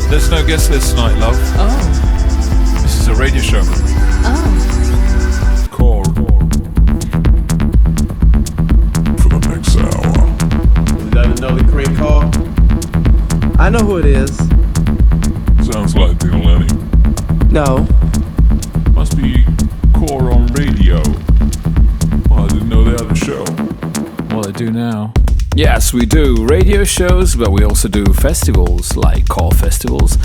There's no guest list tonight, love. Oh. This is a radio show. Oh. Call for the next hour. You gotta know the correct call. I know who it is. Sounds like Dino Lenny. No. Must be Core on radio. Well, I didn't know they had a show. Well, they do now. Yes, we do radio shows, but we also do festivals like Core festivals.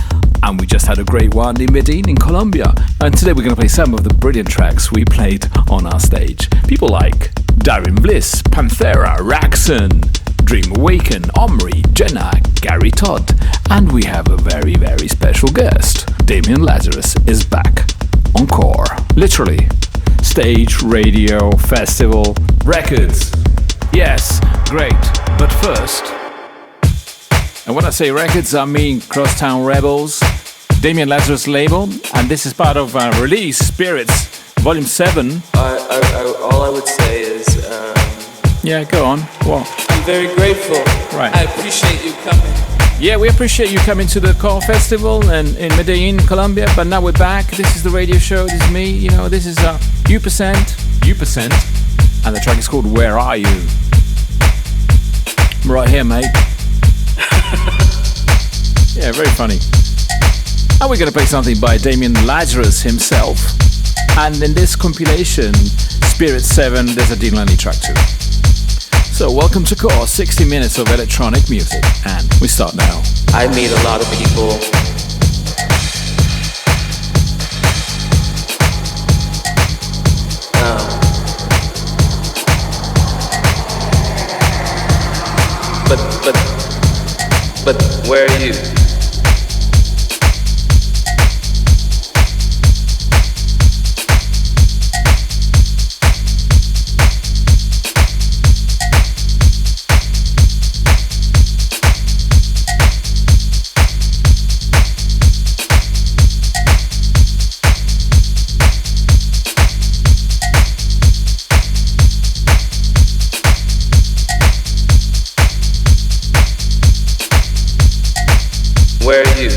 And we just had a great one in Medellin in Colombia. And today we're going to play some of the brilliant tracks we played on our stage. People like Darren Bliss, Panthera, Raxon, Dream Awaken, Omri, Jenna, Gary Todd. And we have a very, very special guest. Damian Lazarus is back on Core. Literally. Stage, radio, festival, records. Yes, great. But first, and when I say records, I mean Crosstown Rebels, Damian Lazarus label, and this is part of our release, Spirits, Volume 7. All I would say is... yeah, go on. What? I'm very grateful. Right. I appreciate you coming. Yeah, we appreciate you coming to the Core Festival and in Medellin, Colombia, but now we're back. This is the radio show. This is me. You know, this is U%, and the track is called Where Are You? I'm right here, mate. Yeah, very funny. And we're going to play something by Damian Lazarus himself. And in this compilation, Spirit 7, there's a Dino Lenny track too. So welcome to Core, 60 minutes of electronic music. And we start now. I meet a lot of people. But where are you? Where are you?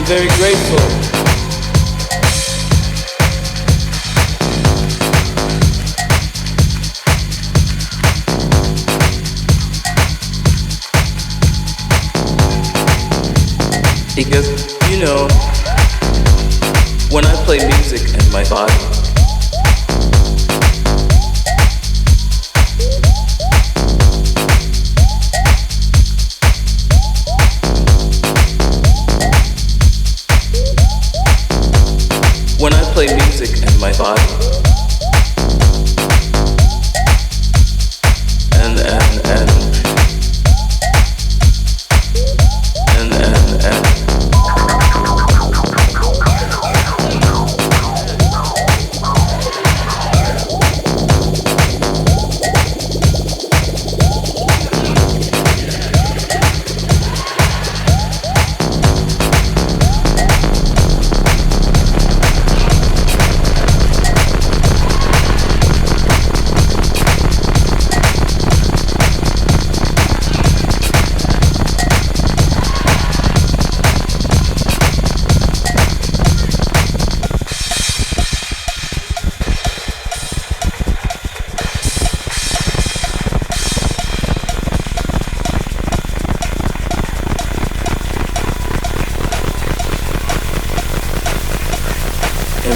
Very grateful. Because, you know, when I play music in my body, when I play music in my body,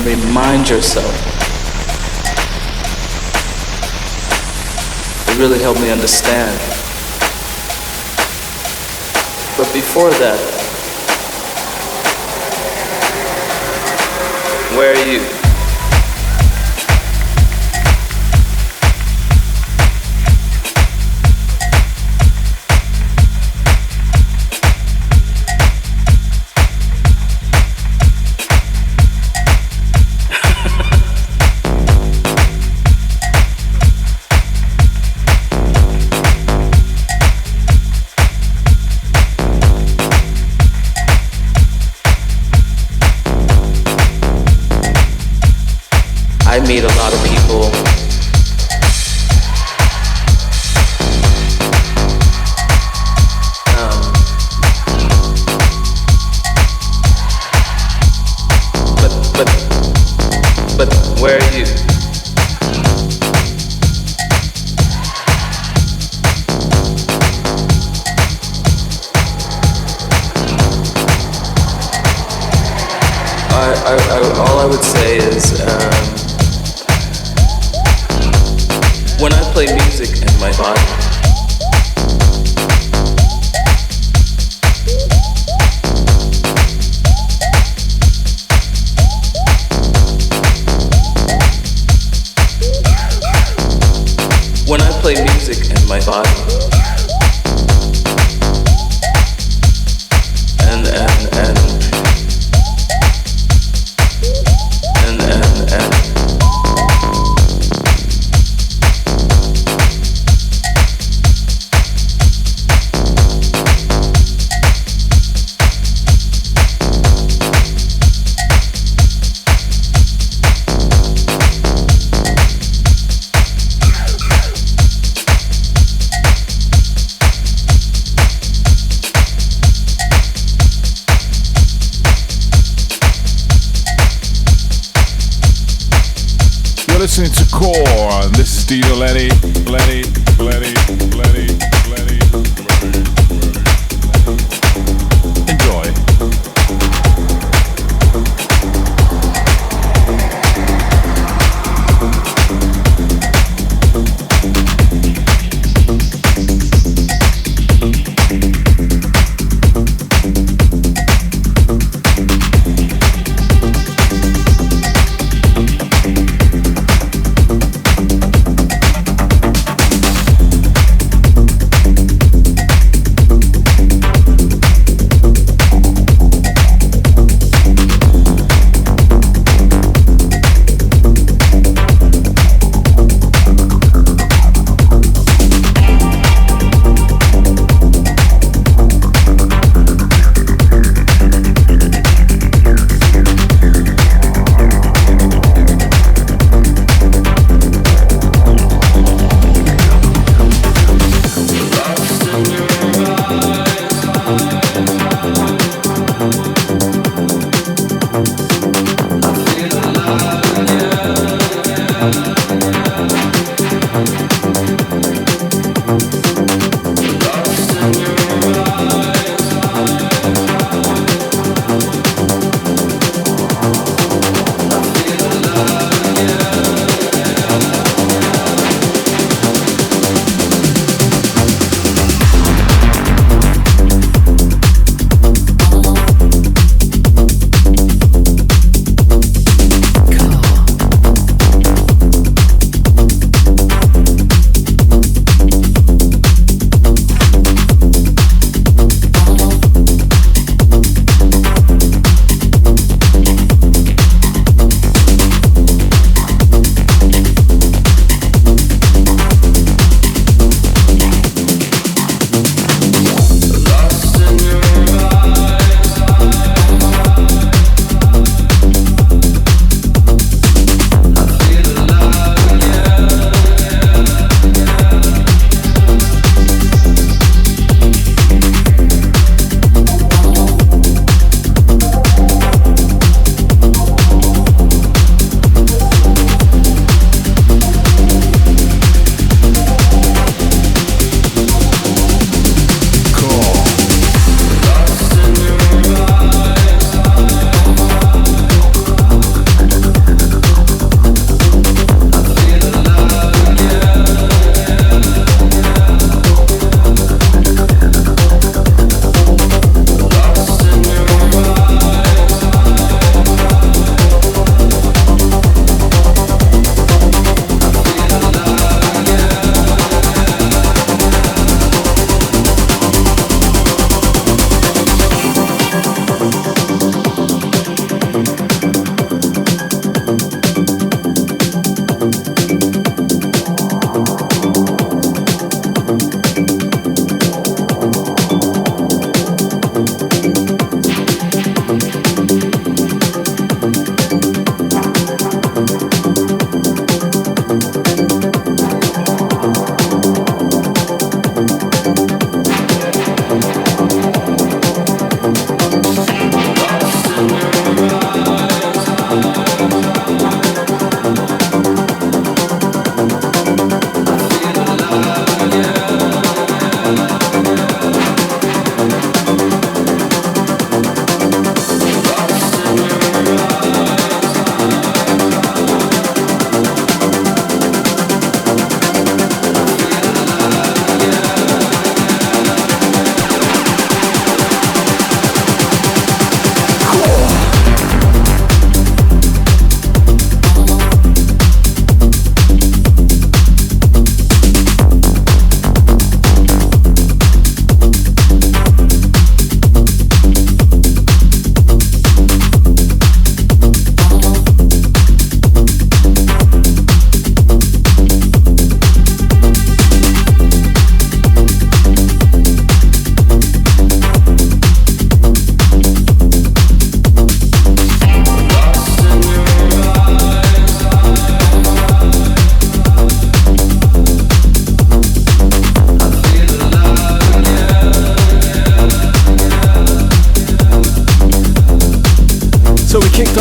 remind yourself. It really helped me understand. But before that, where are you? I meet a lot of people but where are you? All I would say is when I play music in my body, when I play music in my body, and listening to Core, and this is Dino, Lenny. Enjoy.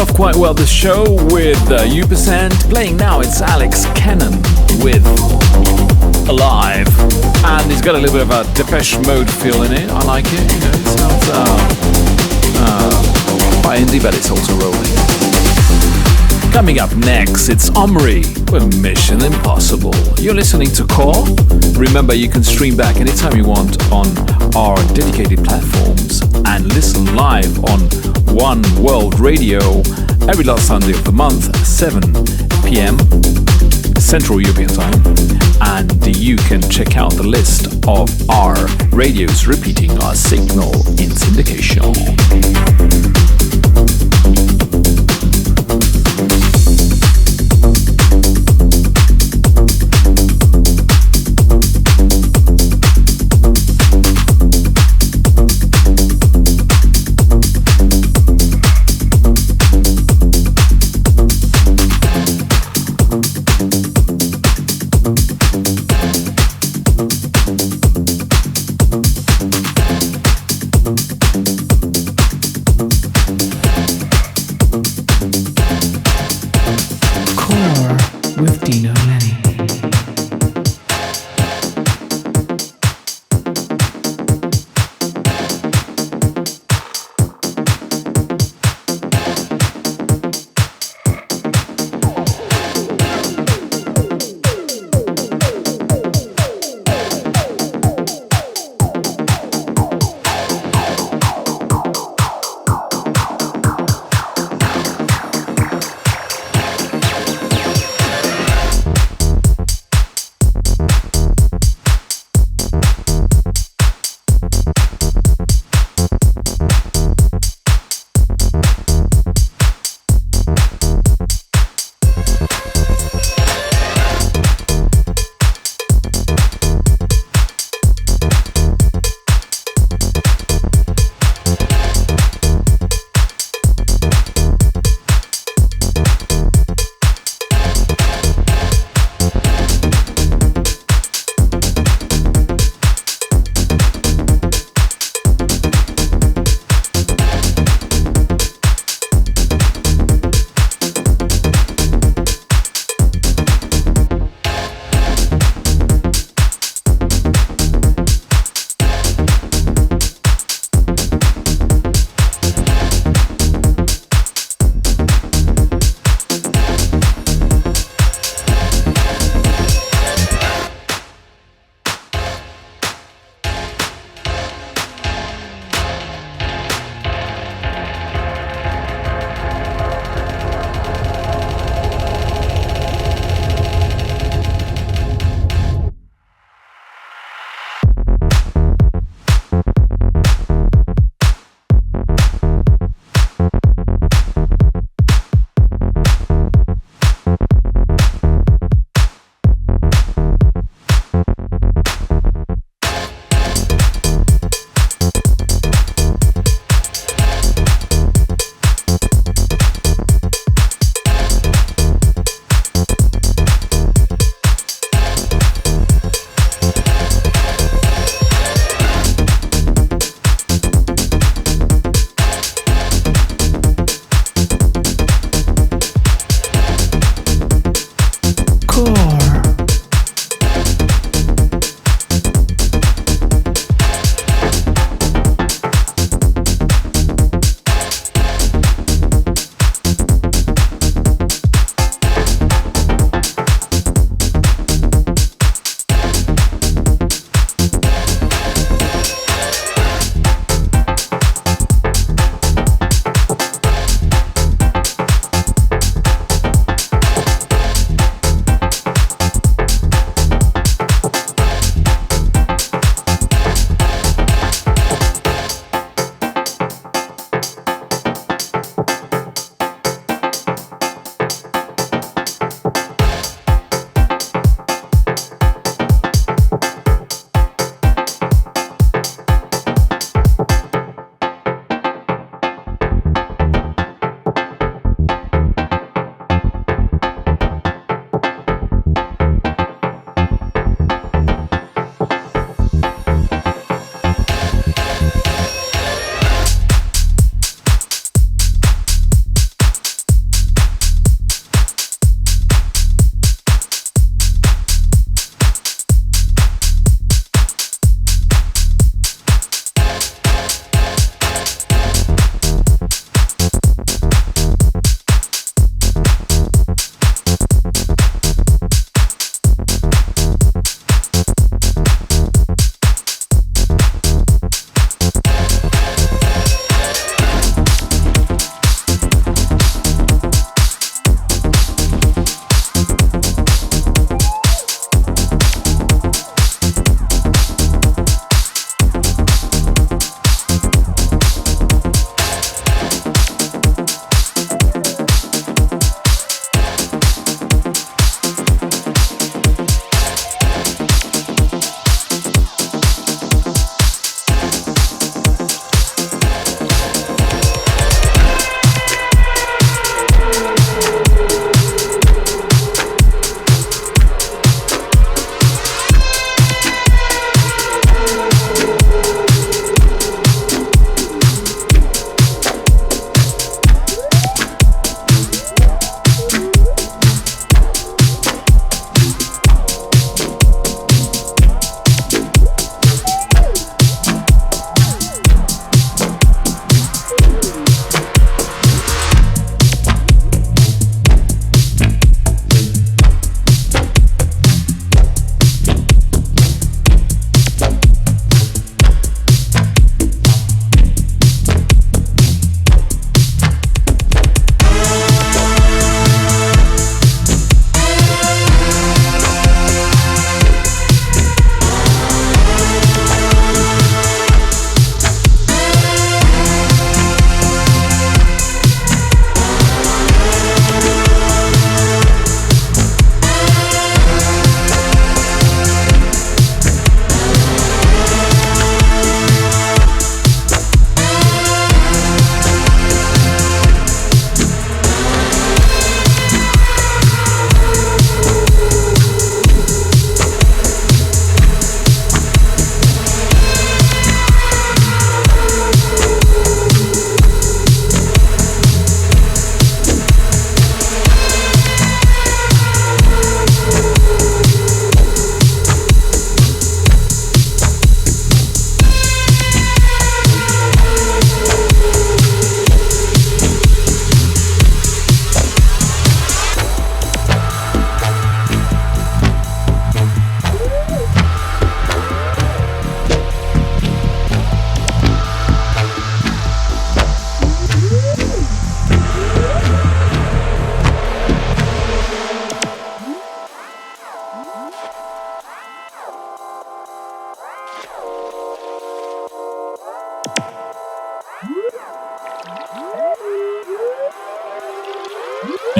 off quite well the show with U%. Playing now, it's Alex Cannon with Alive. And he's got a little bit of a Depeche Mode feel in it. I like it. You know, it sounds quite indie, but it's also rolling. Coming up next, it's Omri with Mission Impossible. You're listening to Core. Remember, you can stream back anytime you want on our dedicated platforms and listen live on One World Radio every last Sunday of the month, 7 p.m. Central European Time. And you can check out the list of our radios repeating our signal in syndication.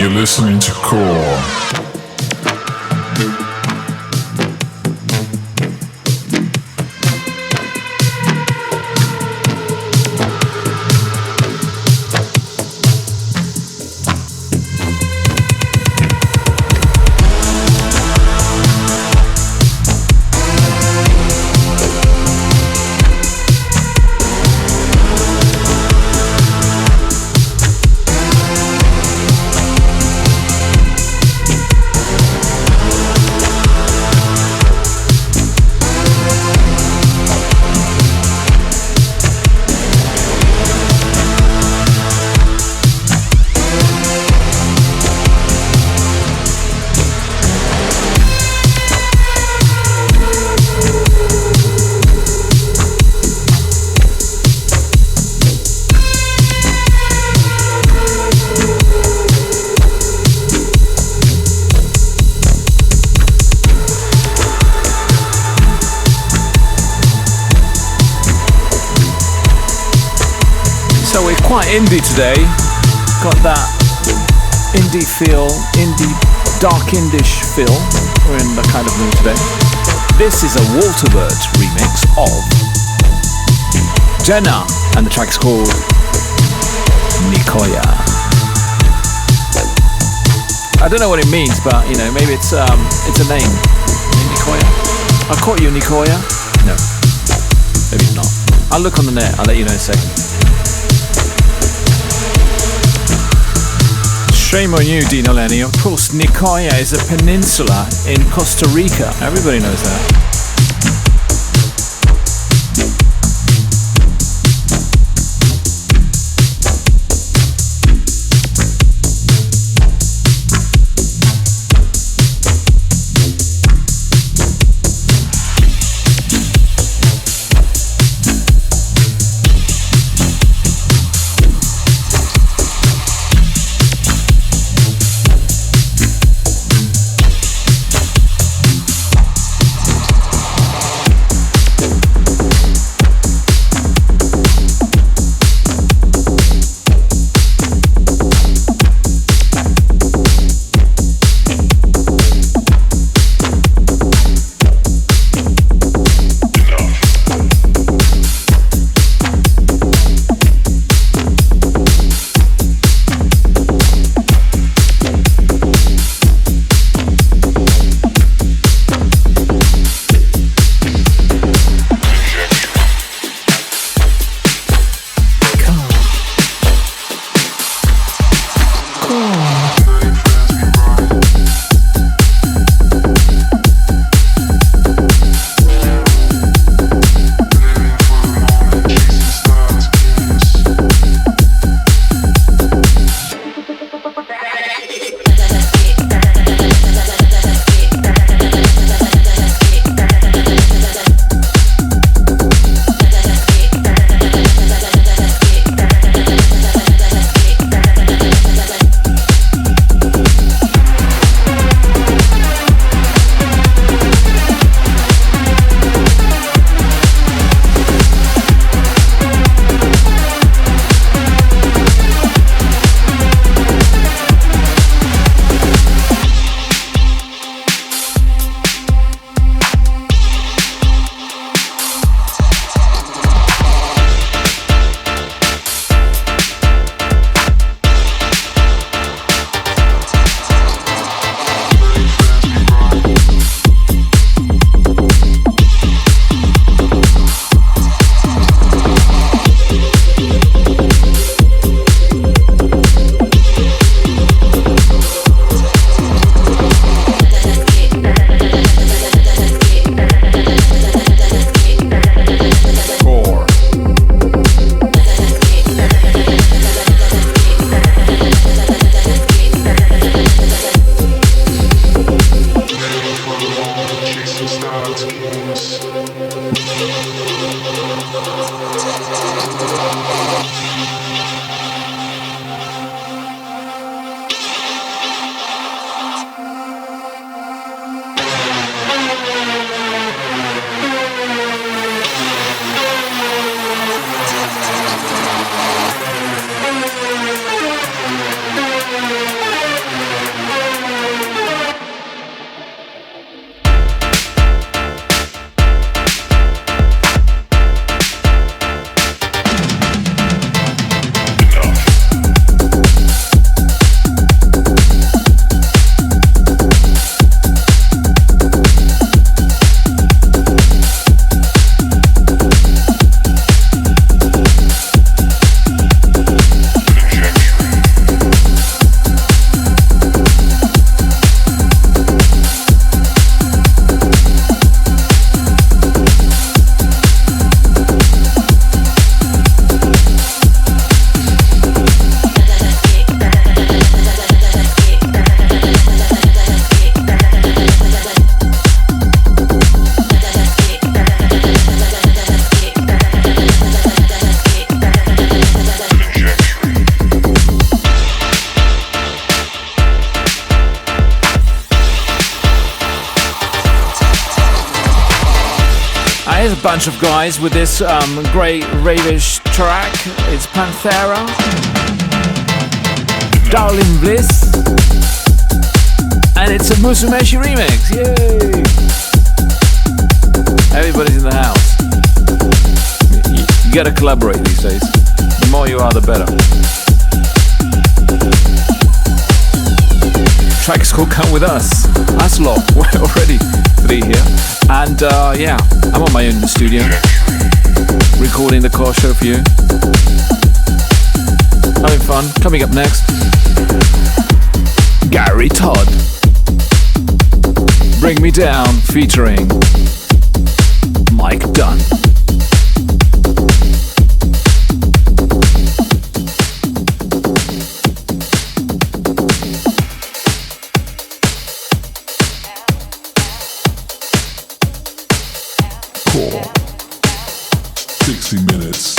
You're listening to Core. Quite indie today, got that indie feel, dark indish feel. We're in the kind of mood today. This is a Walterbert remix of Jenna, and the track's called Nikoya. I don't know what it means, but you know, maybe it's a name. Nikoya. I caught you, Nikoya. No, maybe it's not. I'll look on the net. I'll let you know in a second. Shame on you, Dino Lenny. Of course, Nicoya is a peninsula in Costa Rica. Everybody knows that. bunch of guys with this great ravish track. It's Panthera, Darling Bliss, and it's a Musumeshi remix. Yay! Everybody's in the house. You gotta collaborate these days. The more you are, the better. Track is called Come With Us. That's a lot. We're already 3 here. And yeah, I'm on my own in the studio, recording the car show for you. Having fun. Coming up next, Gary Todd. Bring Me Down featuring Mike Dunn. Core. 60 minutes.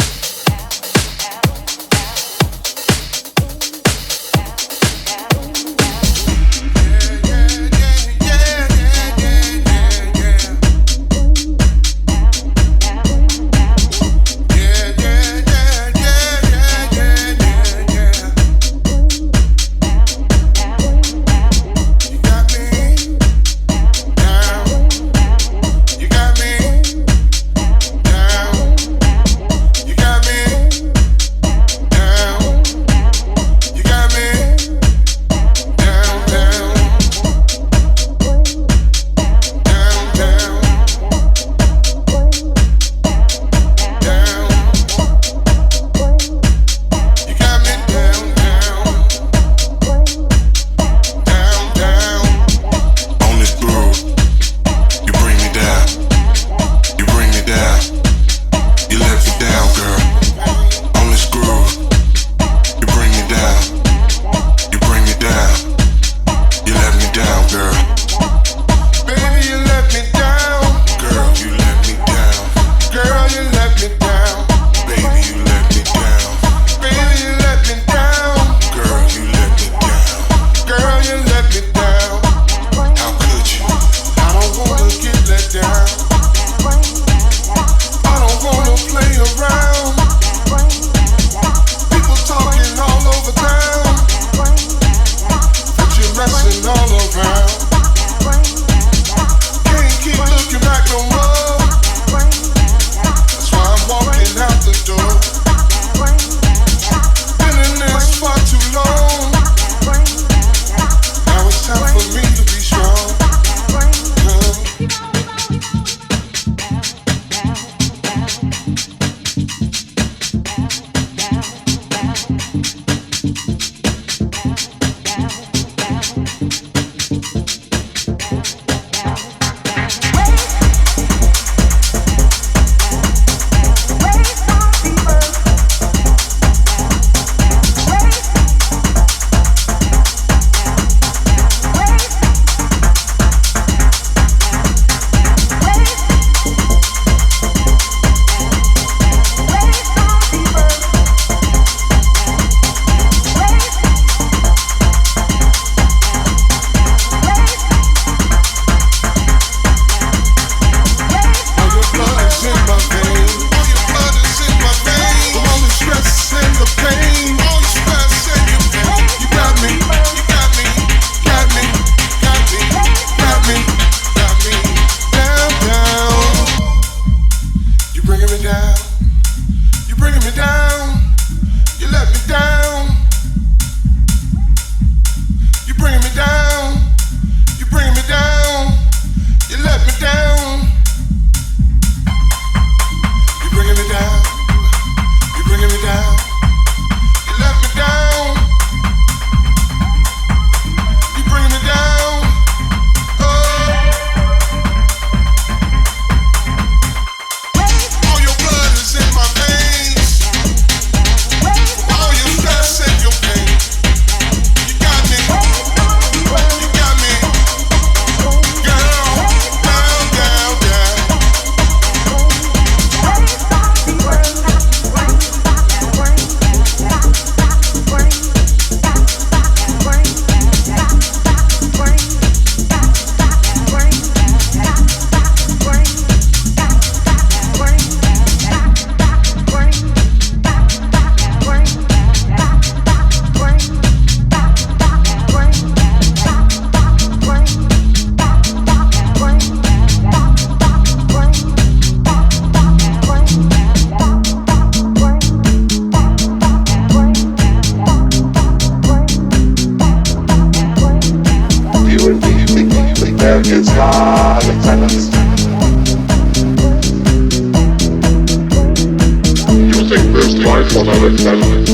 life on our planet.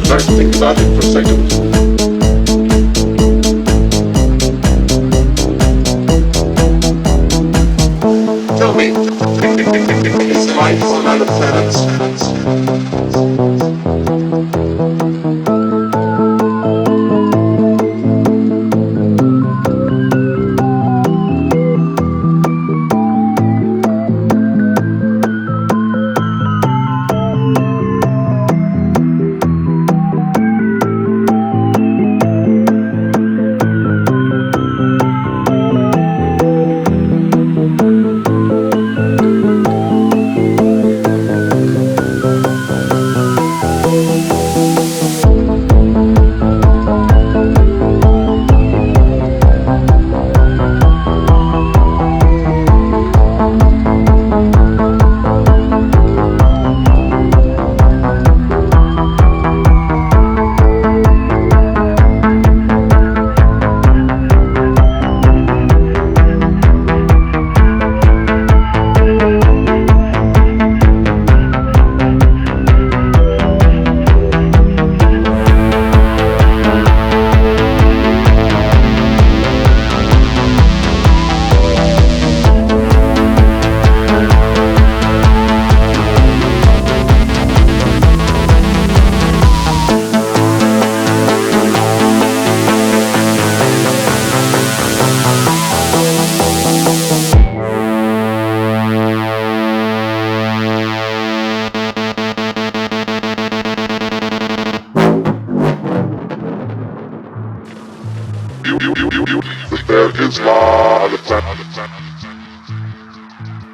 I'd like to think about it for a second. Tell me, is life on other planets?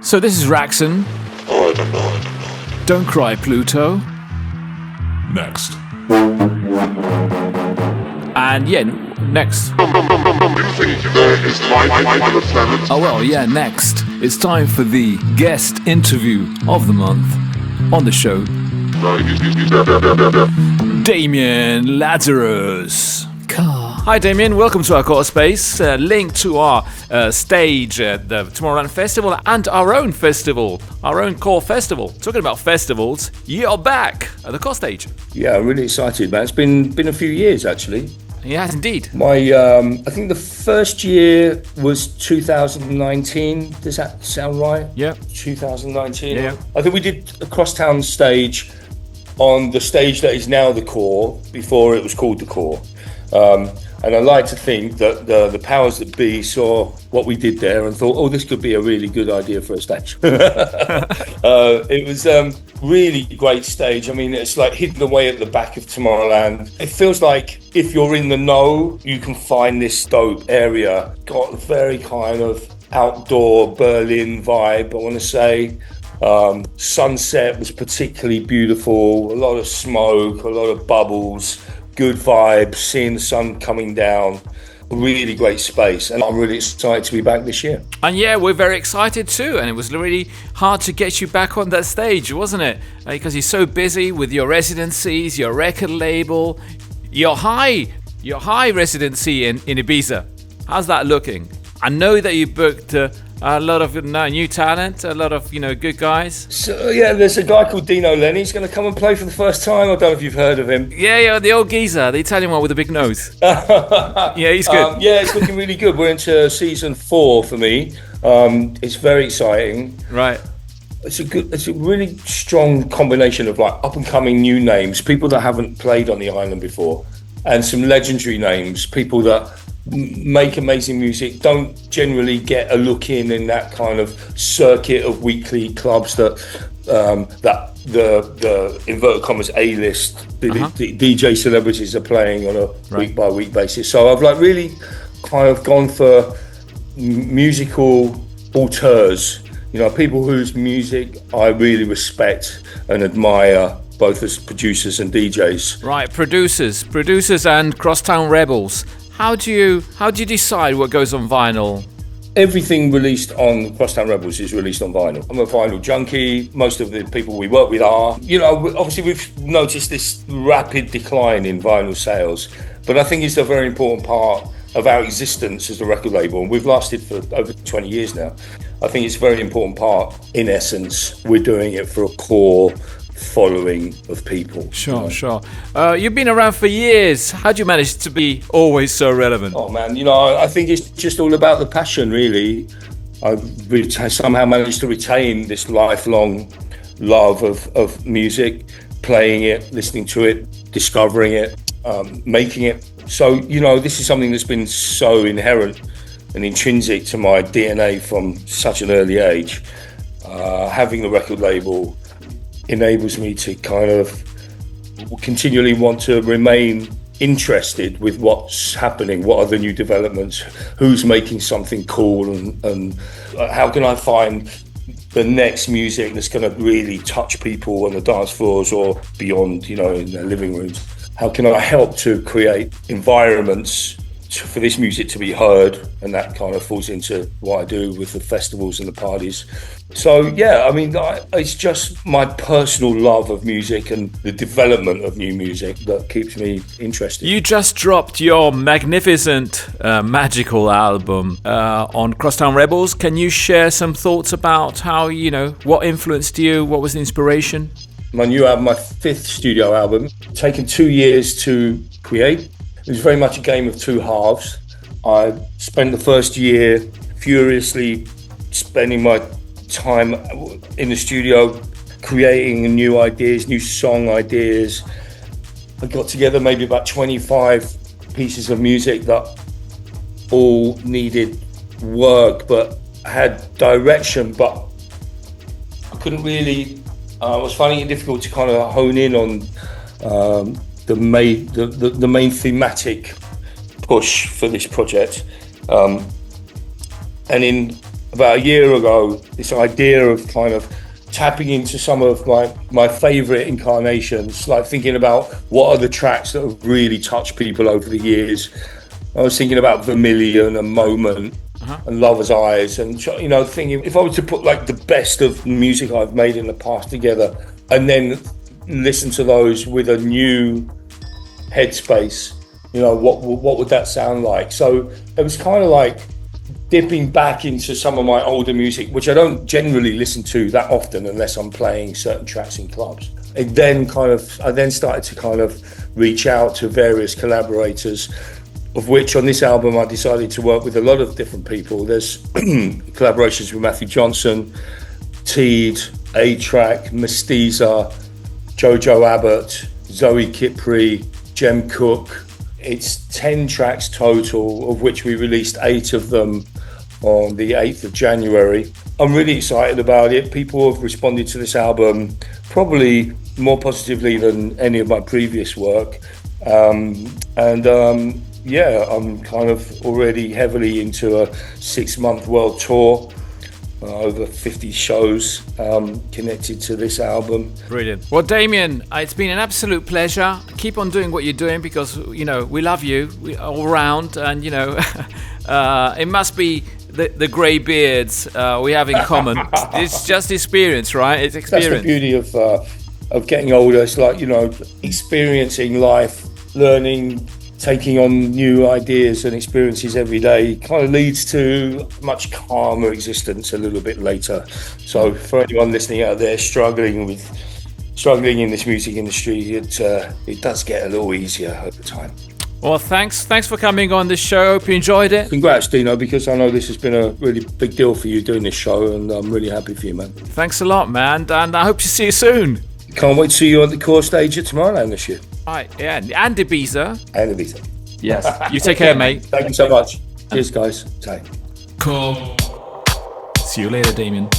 So this is Raxon. Oh, I don't know. Don't cry, Pluto. Next. And yeah, next. You think there is life on other planets? Oh well, yeah, next. It's time for the guest interview of the month on the show. Damian Lazarus. Hi Damian, welcome to our core space. Link to our stage at the Tomorrowland Festival and our own festival, our own core festival. Talking about festivals, you're back at the core stage. Yeah, I'm really excited, man. It's been a few years actually. Yes, indeed. My I think the first year was 2019. Does that sound right? Yeah. 2019. Yeah. I think we did a crosstown stage on the stage that is now the core. Before it was called the core. And I like to think that the powers that be saw what we did there and thought, oh, this could be a really good idea for a stage. It was really great stage. I mean, it's like hidden away at the back of Tomorrowland. It feels like if you're in the know, you can find this dope area. Got a very kind of outdoor Berlin vibe, I want to say. Sunset was particularly beautiful. A lot of smoke, a lot of bubbles. Good vibes, seeing the sun coming down, really great space, and I'm really excited to be back this year. And yeah, we're very excited too, and it was really hard to get you back on that stage, wasn't it? Because you're so busy with your residencies, your record label, your high residency in Ibiza. How's that looking? I know that you booked a lot of new talent, a lot of good guys. So yeah, there's a guy called Dino, Lenny. He's going to come and play for the first time. I don't know if you've heard of him. Yeah, the old geezer, the Italian one with the big nose. Yeah, he's good. Yeah, it's looking really good. We're into season 4 for me. It's very exciting. Right. It's a really strong combination of like up and coming new names, people that haven't played on the island before, and some legendary names, people that make amazing music, don't generally get a look in that kind of circuit of weekly clubs that the inverted commas A-list the DJ celebrities are playing on a week by week basis. So I've like really kind of gone for musical auteurs, people whose music I really respect and admire, both as producers and DJs. Right, producers and Crosstown Rebels. How do you decide what goes on vinyl? Everything released on Crosstown Rebels is released on vinyl. I'm a vinyl junkie. Most of the people we work with are. Obviously we've noticed this rapid decline in vinyl sales, but I think it's a very important part of our existence as a record label, and we've lasted for over 20 years now. I think it's a very important part. In essence, we're doing it for a core following of people. Sure. You've been around for years. How do you manage to be always so relevant? Oh man, I think it's just all about the passion, really. I've somehow managed to retain this lifelong love of music, playing it, listening to it, discovering it, making it. So, this is something that's been so inherent and intrinsic to my DNA from such an early age. Having a record label enables me to kind of continually want to remain interested with what's happening, what are the new developments, who's making something cool, and how can I find the next music that's going to really touch people on the dance floors or beyond, in their living rooms. How can I help to create environments for this music to be heard? And that kind of falls into what I do with the festivals and the parties. So yeah, it's just my personal love of music and the development of new music that keeps me interested. You just dropped your magnificent, magical album on Crosstown Rebels. Can you share some thoughts about how, what influenced you? What was the inspiration? My new album, my 5th studio album, taken 2 years to create. It was very much a game of two halves. I spent the first year furiously spending my time in the studio creating new ideas, new song ideas. I got together maybe about 25 pieces of music that all needed work but had direction, but I couldn't really, I was finding it difficult to kind of hone in on the main thematic push for this project. And in about a year ago, this idea of kind of tapping into some of my favourite incarnations, like thinking about what are the tracks that have really touched people over the years. I was thinking about Vermilion and Moment and Lover's Eyes, and thinking if I was to put like the best of music I've made in the past together and then listen to those with a new headspace, what would that sound like? So it was kind of like dipping back into some of my older music, which I don't generally listen to that often unless I'm playing certain tracks in clubs. I then started to kind of reach out to various collaborators, of which on this album I decided to work with a lot of different people. There's collaborations with Matthew Johnson, Teed, A-Track, Mestiza, Jojo Abbott, Zoe Kipri, Jem Cook. It's 10 tracks total, of which we released 8 of them on the 8th of January. I'm really excited about it. People have responded to this album probably more positively than any of my previous work. Yeah, I'm kind of already heavily into a 6-month world tour. Over 50 shows connected to this album. Brilliant. Well, Damian, it's been an absolute pleasure. Keep on doing what you're doing because, we love you all round. And, it must be the grey beards we have in common. It's just experience, right? It's experience. That's the beauty of getting older. It's like, experiencing life, learning, taking on new ideas and experiences every day kind of leads to a much calmer existence a little bit later. So for anyone listening out there struggling in this music industry, it does get a little easier over time. Well, thanks for coming on this show. Hope you enjoyed it. Congrats, Dino, because I know this has been a really big deal for you doing this show, and I'm really happy for you, man. Thanks a lot, man, and I hope to see you soon. Can't wait to see you on the core stage at Tomorrowland this year. Right, yeah, and Ibiza. And Ibiza. Yes. You take care, mate. Thank you so much. Cheers, guys. Bye. Cool. See you later, Damian.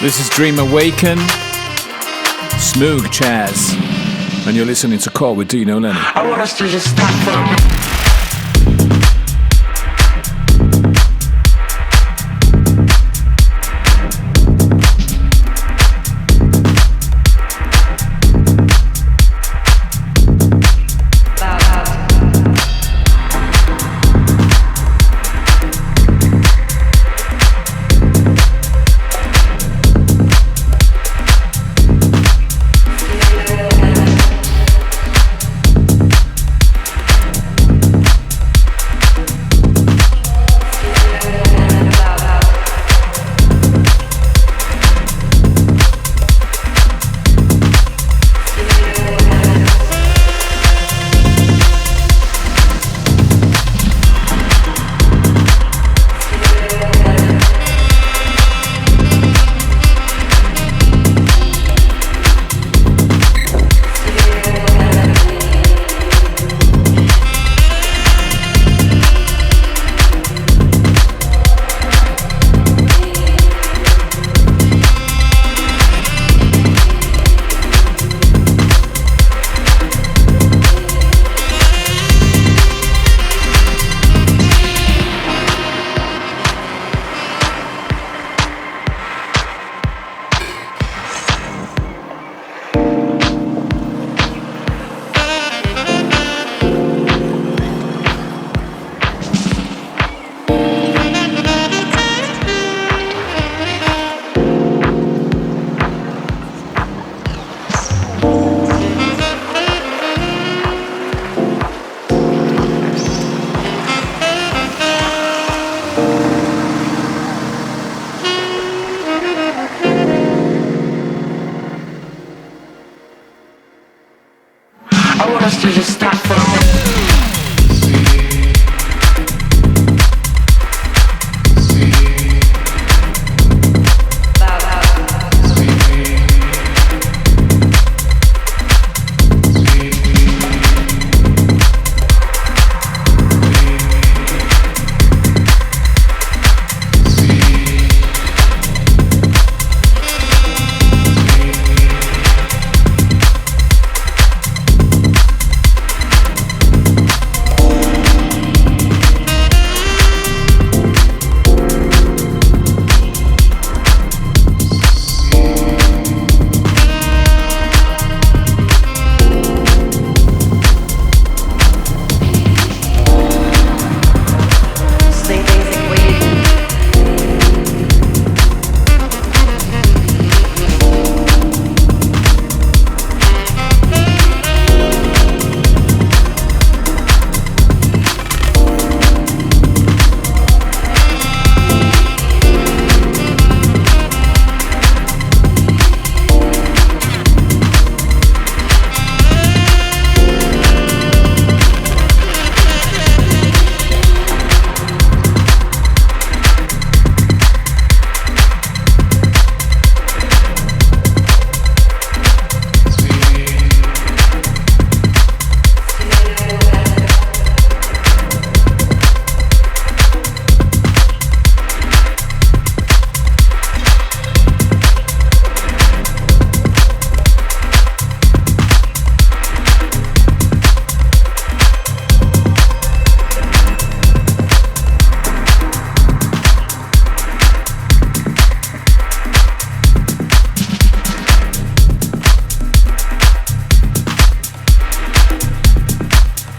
This is Dream Awaken, Smoog Chaz, and you're listening to Call with Dino Lenny. I want us to just stop for a minute.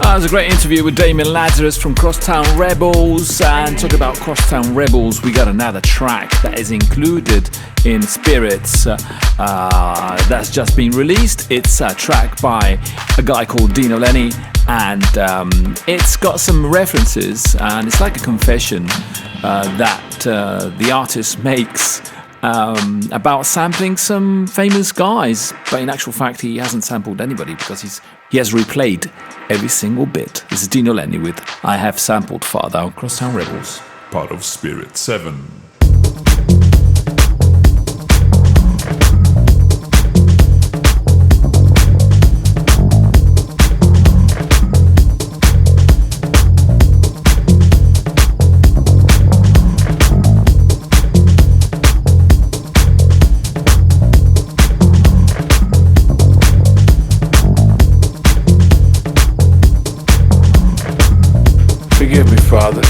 That was a great interview with Damian Lazarus from Crosstown Rebels. And talking about Crosstown Rebels, we got another track that is included in Spirits that's just been released. It's a track by a guy called Dino Lenny, and it's got some references, and it's like a confession that the artist makes about sampling some famous guys, but in actual fact he hasn't sampled anybody because he has replayed every single bit. This is Dino Lenny with I Have Sampled Father on Crosstown Rebels. Part of Spirit 7. Forgive me, Father.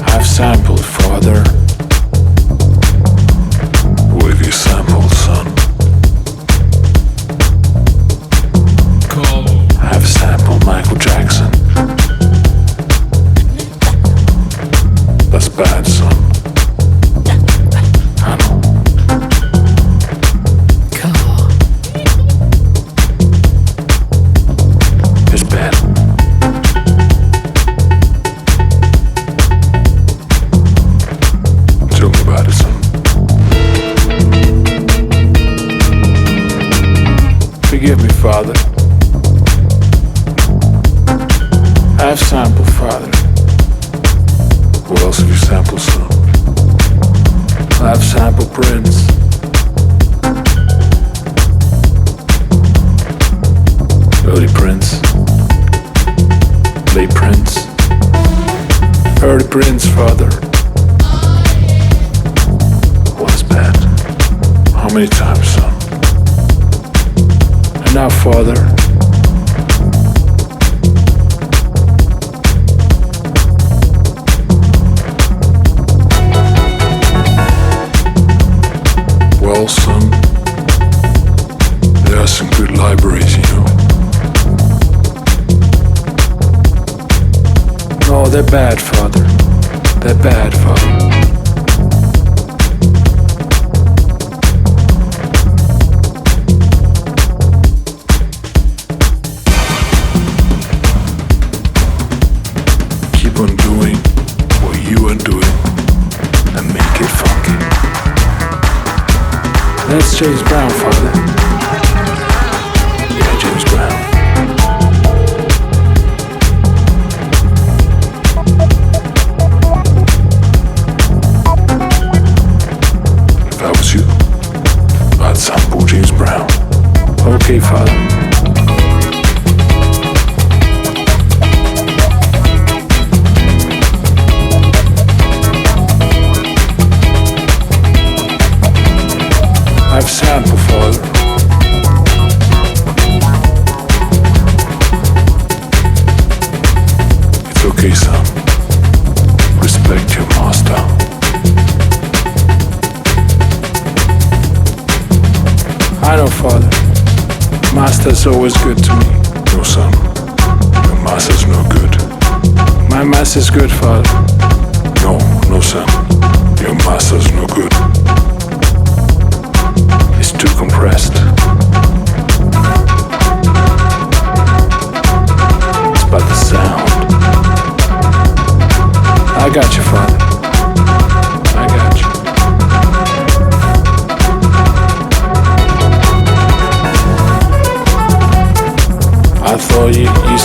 I've sampled, Father. Who have you sampled, son? I've sampled Michael Jackson. That's bad, son. I know. It's bad. Tell me about it, son. Forgive me, Father. I've sampled, Father. What else have you sampled, son? I've sampled Prince. Early Prince. Late Prince. Early Prince, Father. What's bad? How many times, son? And now, Father. Well, son, there are some good libraries, you know. No, they're bad, Father. They're bad, Father. Keep on doing what you are doing and make it funky. That's James Brown, Father. Yeah, James Brown. If I was you, I'd sample James Brown. Okay, Father. I've sampled, Father. It's okay, son. Respect your master. I know, Father. Master's always good to me. No, son. Your master's no good. My master's good, Father. No, son. Your master's no good. It's too compressed. It's about the sound. I got you, Father. I got you.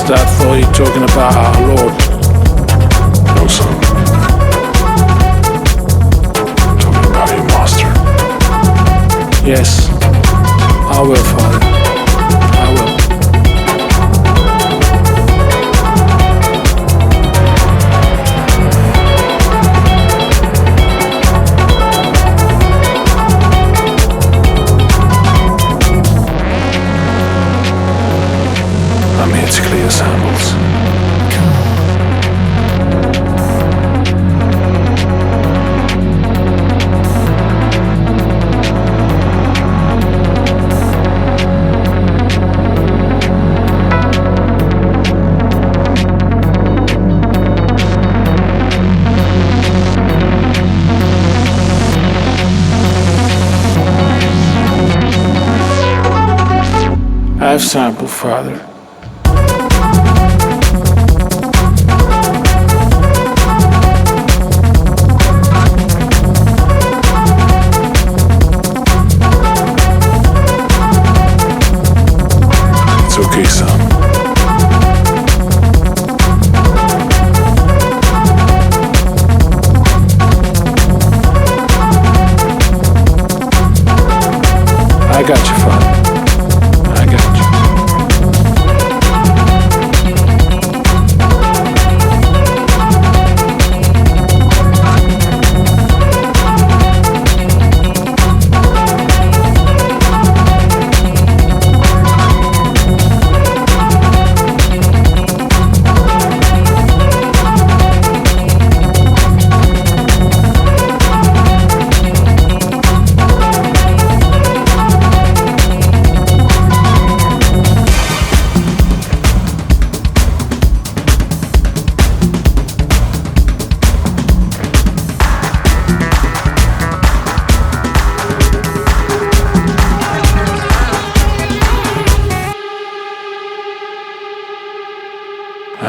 I thought you talking about our Lord. No, son. I'm talking about your master. Yes, I will, Father. I will. I'm here to clear samples. I've sampled, Father.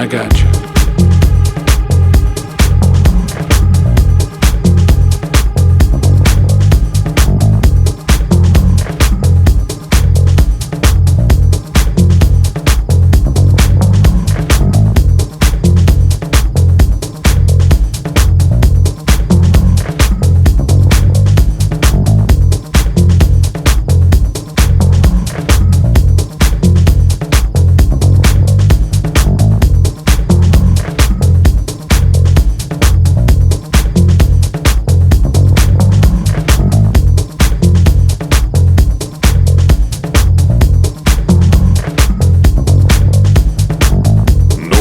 I got you.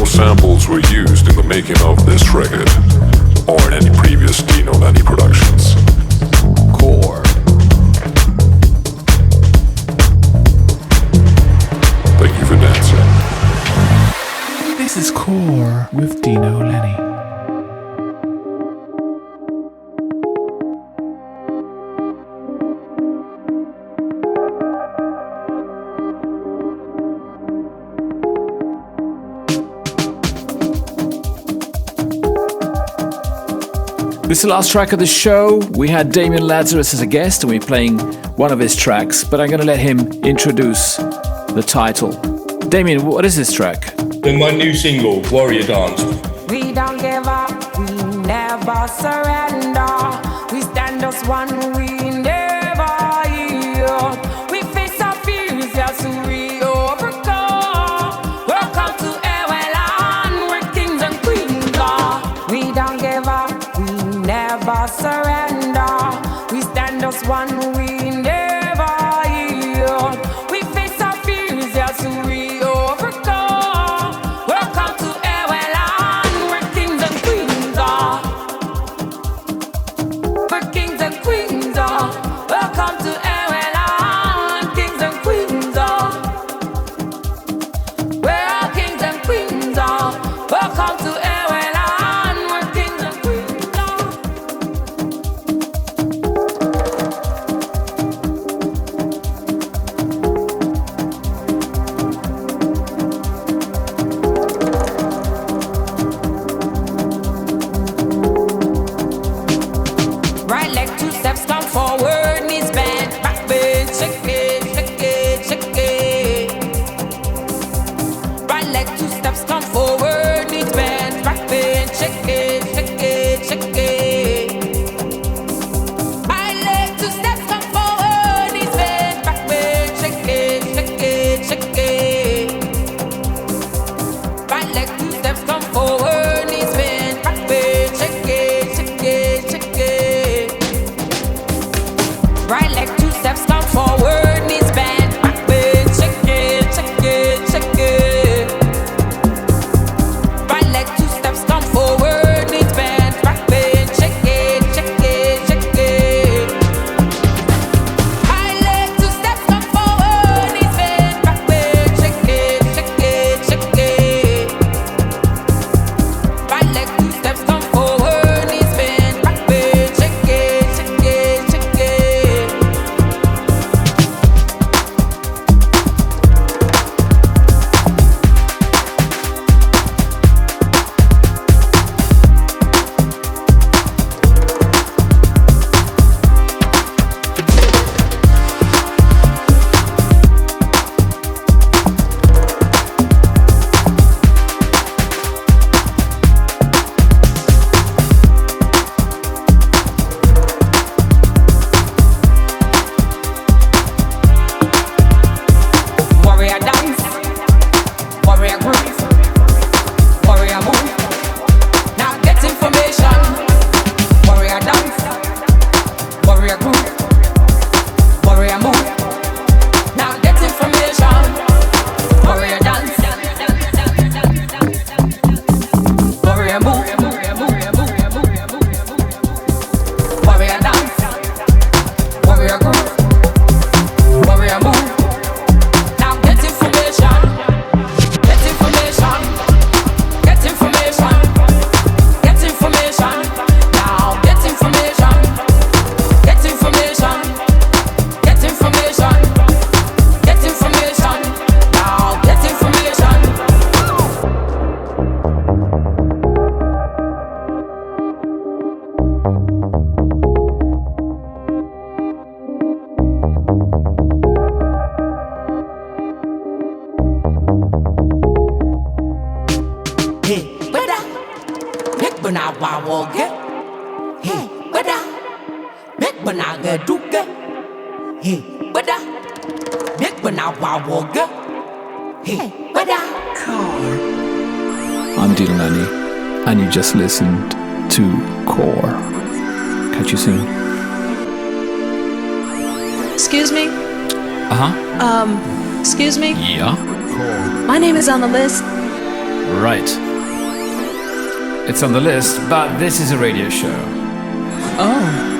Samples were used in the making of this record or in any previous Dino Lenny productions. Core. Thank you for dancing. This is Core with Dino Lenny. This is the last track of the show. We had Damian Lazarus as a guest and we're playing one of his tracks, but I'm going to let him introduce the title. Damian, what is this track? Then my new single, Warrior Dance. We don't give up, we never surrender. We stand as one, we never yield. We face our fears, yes, we overcome. Welcome to Eweland, where kings and queens are. We don't give up, we never surrender. We stand as one, we never yield. We face our fears, yes, we overcome. Welcome to Eweland, where kings and queens are. Where kings and queens are. Hey, bada, mek bana wawoge. Hey, bada, mek bana gaduge. Hey, bada, mek bana wawoge. Hey, bada. I'm Dino Lenny, and you just listened to Core. Catch you soon. Excuse me? Excuse me? Yeah? My name is on the list. Right. It's on the list, but this is a radio show. Oh.